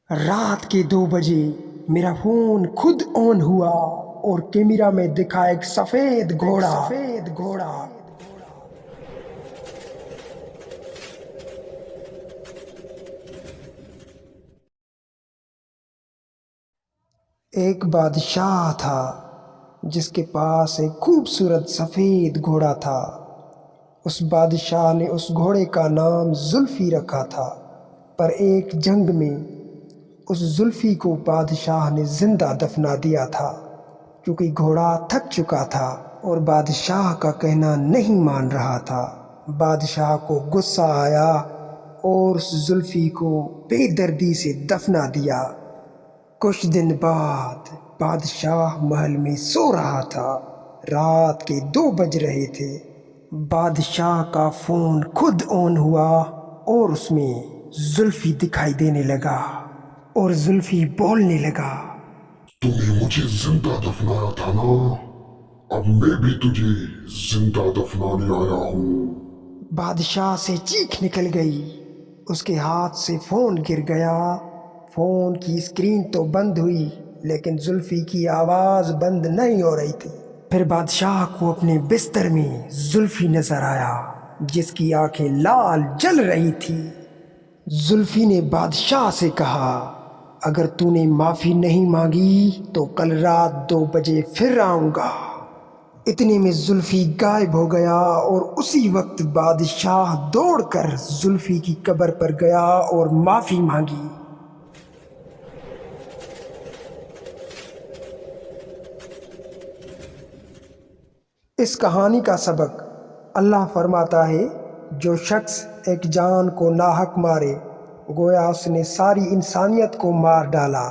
رات کے 2 بجے میرا فون خود آن ہوا اور کیمرہ میں دکھا ایک سفید گھوڑا۔ ایک بادشاہ تھا جس کے پاس ایک خوبصورت سفید گھوڑا تھا۔ اس بادشاہ نے اس گھوڑے کا نام زلفی رکھا تھا، پر ایک جنگ میں اس زلفی کو بادشاہ نے زندہ دفنا دیا تھا، کیونکہ گھوڑا تھک چکا تھا اور بادشاہ کا کہنا نہیں مان رہا تھا۔ بادشاہ کو غصہ آیا اور اس زلفی کو بے دردی سے دفنا دیا۔ کچھ دن بعد بادشاہ محل میں سو رہا تھا۔ رات کے 2 بج رہے تھے۔ بادشاہ کا فون خود آن ہوا اور اس میں زلفی دکھائی دینے لگا اور زلفی بولنے لگا، تم نے مجھے زندہ دفنایا تھا نا، اب میں بھی تجھے زندہ دفنانے آیا ہوں۔ بادشاہ سے چیخ نکل گئی، اس کے ہاتھ سے فون گر گیا۔ فون کی اسکرین تو بند ہوئی لیکن زلفی کی آواز بند نہیں ہو رہی تھی۔ پھر بادشاہ کو اپنے بستر میں زلفی نظر آیا جس کی آنکھیں لال جل رہی تھی۔ زلفی نے بادشاہ سے کہا، اگر تو نے معافی نہیں مانگی تو کل رات 2 بجے پھر آؤں گا۔ اتنے میں زلفی غائب ہو گیا اور اسی وقت بادشاہ دوڑ کر زلفی کی قبر پر گیا اور معافی مانگی۔ اس کہانی کا سبق اللہ فرماتا ہے، جو شخص ایک جان کو ناحق مارے گویا اس نے ساری انسانیت کو مار ڈالا۔